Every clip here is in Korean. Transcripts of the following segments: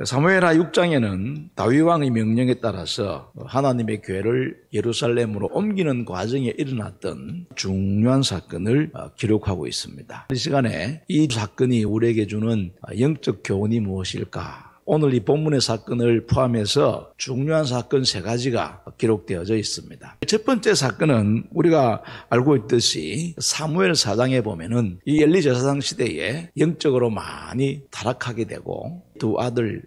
사무엘하 6장에는 다윗 왕의 명령에 따라서 하나님의 교회를 예루살렘으로 옮기는 과정에 일어났던 중요한 사건을 기록하고 있습니다. 이 시간에 이 사건이 우리에게 주는 영적 교훈이 무엇일까? 오늘 이 본문의 사건을 포함해서 중요한 사건 3가지가 기록되어져 있습니다. 첫 번째 사건은 우리가 알고 있듯이 사무엘 4장에 보면은 이 엘리 제사장 시대에 영적으로 많이 타락하게 되고 두 아들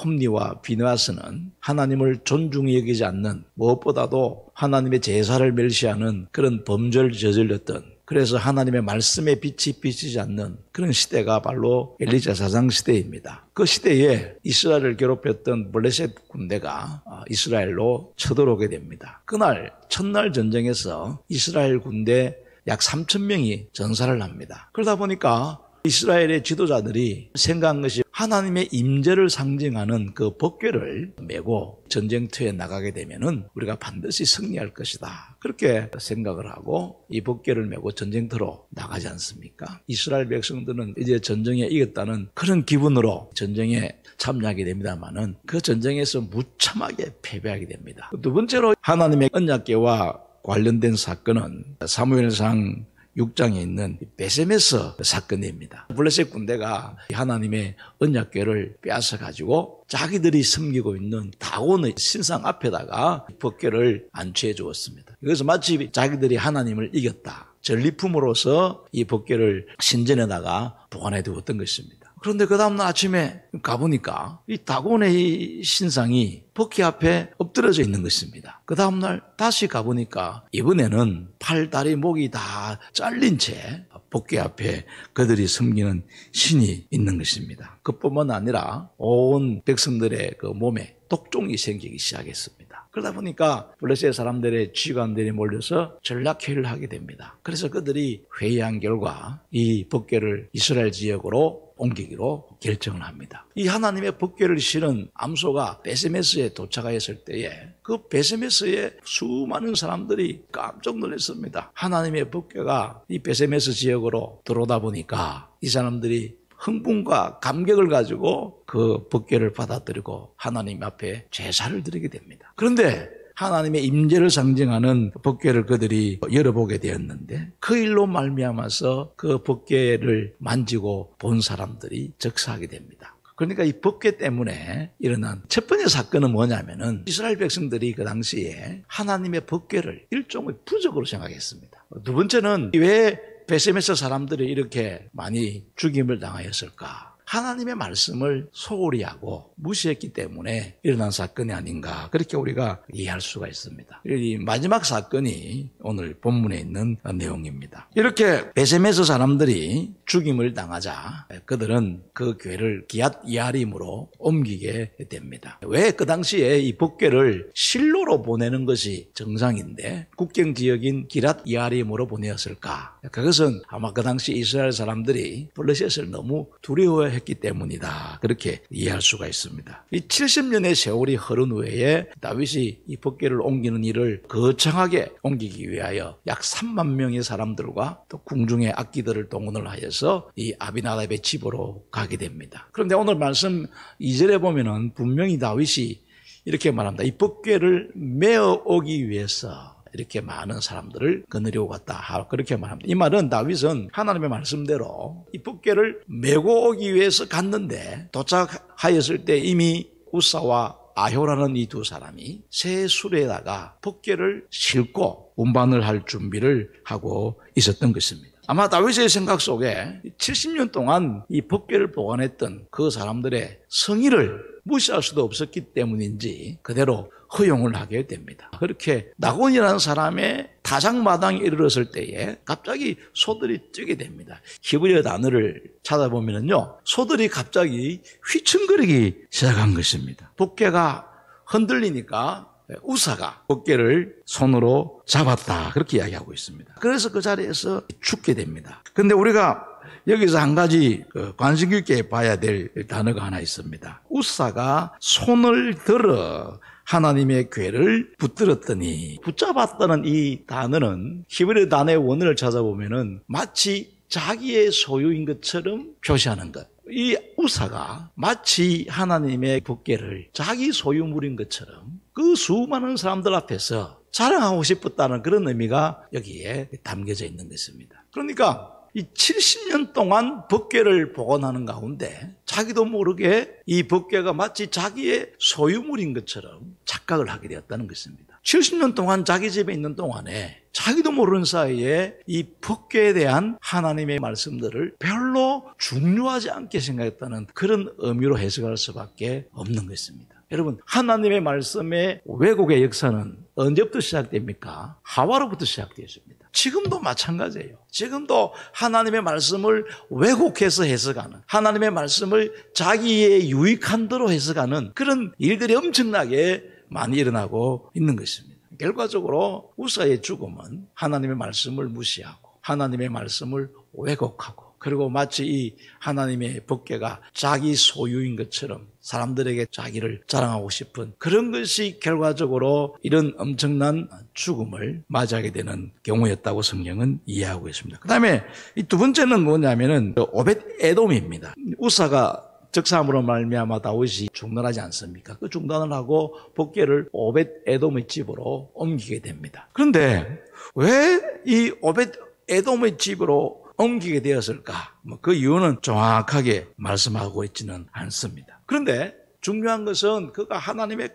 홈니와 비느하스는 하나님을 존중히 여기지 않는, 무엇보다도 하나님의 제사를 멸시하는 그런 범죄를 저질렀던, 그래서 하나님의 말씀에 빛이 비치지 않는 그런 시대가 바로 엘리 제사장 시대입니다. 그 시대에 이스라엘을 괴롭혔던 블레셋 군대가 이스라엘로 쳐들어오게 됩니다. 그날 첫날 전쟁에서 이스라엘 군대 약 3,000명이 전사를 합니다. 그러다 보니까 이스라엘의 지도자들이 생각한 것이 하나님의 임재를 상징하는 그 법궤를 메고 전쟁터에 나가게 되면은 우리가 반드시 승리할 것이다. 그렇게 생각을 하고 이 법궤를 메고 전쟁터로 나가지 않습니까? 이스라엘 백성들은 이제 전쟁에 이겼다는 그런 기분으로 전쟁에 참여하게 됩니다만은 그 전쟁에서 무참하게 패배하게 됩니다. 두 번째로 하나님의 언약궤와 관련된 사건은 사무엘상 6장에 있는 베세메스 사건입니다. 블레셋 군대가 하나님의 언약궤를 빼앗아가지고 자기들이 섬기고 있는 다곤의 신상 앞에다가 법궤를 안치해 주었습니다. 그래서 마치 자기들이 하나님을 이겼다, 전리품으로서 이 법궤를 신전에다가 보관해 두었던 것입니다. 그런데 그 다음날 아침에 가보니까 이 다곤의 신상이 법궤 앞에 엎드려져 있는 것입니다. 그 다음날 다시 가보니까 이번에는 팔, 다리, 목이 다 잘린 채 법궤 앞에 그들이 섬기는 신이 있는 것입니다. 그뿐만 아니라 온 백성들의 그 몸에 독종이 생기기 시작했습니다. 그러다 보니까 블레셋 사람들의 지휘관들이 몰려서 전략회의를 하게 됩니다. 그래서 그들이 회의한 결과 이 법궤를 이스라엘 지역으로 옮기기로 결정을 합니다. 이 하나님의 법궤를 실은 암소가 베세메스에 도착했을 때에 그 베세메스에 수많은 사람들이 깜짝 놀랐습니다. 하나님의 법궤가 이 베세메스 지역으로 들어오다 보니까 이 사람들이 흥분과 감격을 가지고 그 법궤를 받아들이고 하나님 앞에 제사를 드리게 됩니다. 그런데 하나님의 임재를 상징하는 법궤를 그들이 열어보게 되었는데 그 일로 말미암아서 그 법궤를 만지고 본 사람들이 적사하게 됩니다. 그러니까 이 법궤 때문에 일어난 첫 번째 사건은 뭐냐면은 이스라엘 백성들이 그 당시에 하나님의 법궤를 일종의 부적으로 생각했습니다. 두 번째는 왜 베세메스 사람들이 이렇게 많이 죽임을 당하였을까? 하나님의 말씀을 소홀히 하고 무시했기 때문에 일어난 사건이 아닌가, 그렇게 우리가 이해할 수가 있습니다. 이 마지막 사건이 오늘 본문에 있는 내용입니다. 이렇게 베세메스 사람들이 죽임을 당하자 그들은 그 궤를 기앗 야림으로 옮기게 됩니다. 왜 그 당시에 이 법궤를 실로로 보내는 것이 정상인데 국경지역인 기앗 야림으로 보내었을까? 그것은 아마 그 당시 이스라엘 사람들이 블레셋을 너무 두려워했기 때문이다, 그렇게 이해할 수가 있습니다. 이 70년의 세월이 흐른 후에 다윗이 이 법궤를 옮기는 일을 거창하게 옮기기 위하여 약 3만 명의 사람들과 또 궁중의 악기들을 동원을 하여서 이 아비나답의 집으로 가게 됩니다. 그런데 오늘 말씀 2절에 보면은 분명히 다윗이 이렇게 말합니다. 이 법궤를 메어 오기 위해서 이렇게 많은 사람들을 거느리고 갔다, 그렇게 말합니다. 이 말은 다윗은 하나님의 말씀대로 이 법궤를 메고 오기 위해서 갔는데 도착하였을 때 이미 우사와 아효라는 이 두 사람이 새 수레에다가 법궤를 싣고 운반을 할 준비를 하고 있었던 것입니다. 아마 다윗의 생각 속에 70년 동안 이 법궤를 보관했던 그 사람들의 성의를 무시할 수도 없었기 때문인지 그대로 허용을 하게 됩니다. 그렇게 나곤이라는 사람의 타작마당에 이르렀을 때에 갑자기 소들이 뛰게 됩니다. 히브리어 단어를 찾아보면요, 소들이 갑자기 휘청거리기 시작한 것입니다. 법궤가 흔들리니까 우사가 법궤를 손으로 잡았다, 그렇게 이야기하고 있습니다. 그래서 그 자리에서 죽게 됩니다. 그런데 우리가 여기서 한 가지 관심 있게 봐야 될 단어가 하나 있습니다. 우사가 손을 들어 하나님의 궤를 붙들었더니, 붙잡았다는 이 단어는 히브리 단어의 원어를 찾아보면은 마치 자기의 소유인 것처럼 표시하는 것, 이 우사가 마치 하나님의 법궤를 자기 소유물인 것처럼 그 수많은 사람들 앞에서 자랑하고 싶었다는 그런 의미가 여기에 담겨져 있는 것입니다. 그러니까 이 70년 동안 법궤를 복원하는 가운데 자기도 모르게 이 법궤가 마치 자기의 소유물인 것처럼 착각을 하게 되었다는 것입니다. 70년 동안 자기 집에 있는 동안에 자기도 모르는 사이에 이 법궤에 대한 하나님의 말씀들을 별로 중요하지 않게 생각했다는 그런 의미로 해석할 수밖에 없는 것입니다. 여러분, 하나님의 말씀의 왜곡의 역사는 언제부터 시작됩니까? 하와로부터 시작되었습니다. 지금도 마찬가지예요. 지금도 하나님의 말씀을 왜곡해서 해석하는, 하나님의 말씀을 자기의 유익한 대로 해석하는 그런 일들이 엄청나게 많이 일어나고 있는 것입니다. 결과적으로 우사의 죽음은 하나님의 말씀을 무시하고 하나님의 말씀을 왜곡하고 그리고 마치 이 하나님의 법궤가 자기 소유인 것처럼 사람들에게 자기를 자랑하고 싶은 그런 것이 결과적으로 이런 엄청난 죽음을 맞이하게 되는 경우였다고 성경은 이해하고 있습니다. 그 다음에 이 두 번째는 뭐냐면은 오벳 에돔입니다. 우사가 적사함으로 말미암아 다윗이 중단하지 않습니까? 그 중단을 하고 법궤를 오벳 에돔의 집으로 옮기게 됩니다. 그런데 왜 이 오벳 에돔의 집으로 옮기게 되었을까? 그 이유는 정확하게 말씀하고 있지는 않습니다. 그런데 중요한 것은 그가 하나님의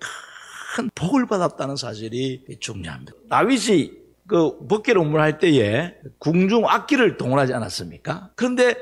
큰 복을 받았다는 사실이 중요합니다. 다윗이 그 법궤를 운반할 때에 궁중 악기를 동원하지 않았습니까? 그런데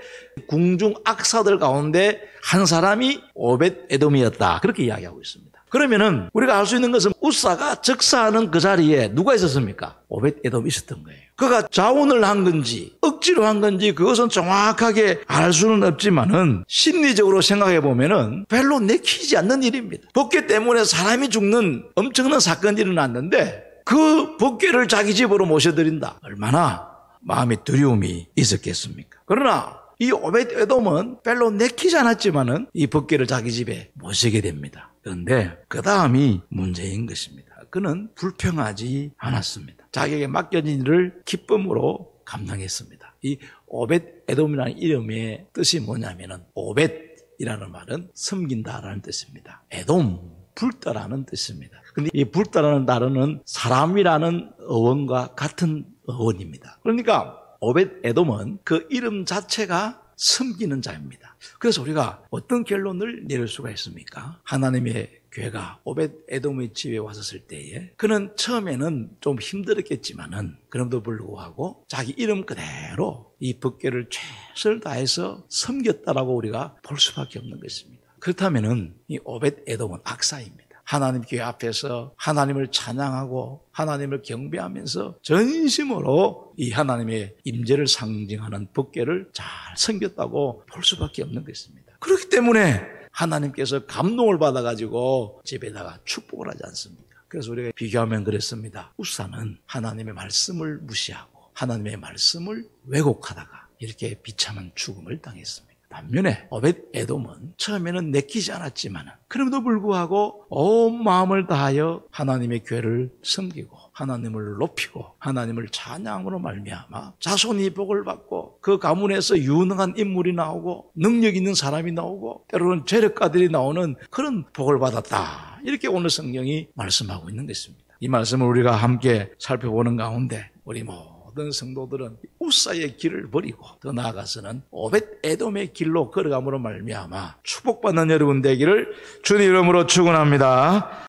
궁중 악사들 가운데 한 사람이 오벳 에돔이었다. 그렇게 이야기하고 있습니다. 그러면은 우리가 알 수 있는 것은 우사가 즉사하는 그 자리에 누가 있었습니까? 오벳 에돔이 있었던 거예요. 그가 자원을 한 건지 억지로 한 건지 그것은 정확하게 알 수는 없지만은 심리적으로 생각해 보면은 별로 내키지 않는 일입니다. 법궤 때문에 사람이 죽는 엄청난 사건이 일어났는데 그 법궤를 자기 집으로 모셔드린다. 얼마나 마음의 두려움이 있었겠습니까? 그러나 이 오벳 에돔은 별로 내키지 않았지만은 이 법궤를 자기 집에 모시게 됩니다. 그런데 그 다음이 문제인 것입니다. 그는 불평하지 않았습니다. 자기에게 맡겨진 일을 기쁨으로 감당했습니다. 이 오벳 에돔이라는 이름의 뜻이 뭐냐면은 오벳이라는 말은 섬긴다라는 뜻입니다. 에돔, 불다라는 뜻입니다. 근데 이 불다라는 단어는 사람이라는 어원과 같은 어원입니다. 그러니까 오벳 에돔은 그 이름 자체가 섬기는 자입니다. 그래서 우리가 어떤 결론을 내릴 수가 있습니까? 하나님의 괴가 오벳 에돔의 집에 왔었을 때에 그는 처음에는 좀 힘들었겠지만은 그럼에도 불구하고 자기 이름 그대로 이 법궤를 최선을 다해서 섬겼다라고 우리가 볼 수밖에 없는 것입니다. 그렇다면은 이 오벳 에돔은 악사입니다. 하나님 교회 앞에서 하나님을 찬양하고 하나님을 경배하면서 전심으로 이 하나님의 임재를 상징하는 법궤를 잘 섬겼다고 볼 수밖에 없는 것입니다. 그렇기 때문에 하나님께서 감동을 받아가지고 집에다가 축복을 하지 않습니까? 그래서 우리가 비교하면 그랬습니다. 우사는 하나님의 말씀을 무시하고 하나님의 말씀을 왜곡하다가 이렇게 비참한 죽음을 당했습니다. 반면에 오벳 에돔은 처음에는 내키지 않았지만 그럼에도 불구하고 온 마음을 다하여 하나님의 궤를 섬기고 하나님을 높이고 하나님을 찬양으로 말미암아 자손이 복을 받고 그 가문에서 유능한 인물이 나오고 능력 있는 사람이 나오고 때로는 죄력가들이 나오는 그런 복을 받았다. 이렇게 오늘 성경이 말씀하고 있는 것입니다. 이 말씀을 우리가 함께 살펴보는 가운데 우리 모든 성도들은 우사의 길을 버리고 더 나아가서는 오벳 에돔의 길로 걸어감으로 말미암아 축복받는 여러분 되기를 주님 이름으로 축원합니다.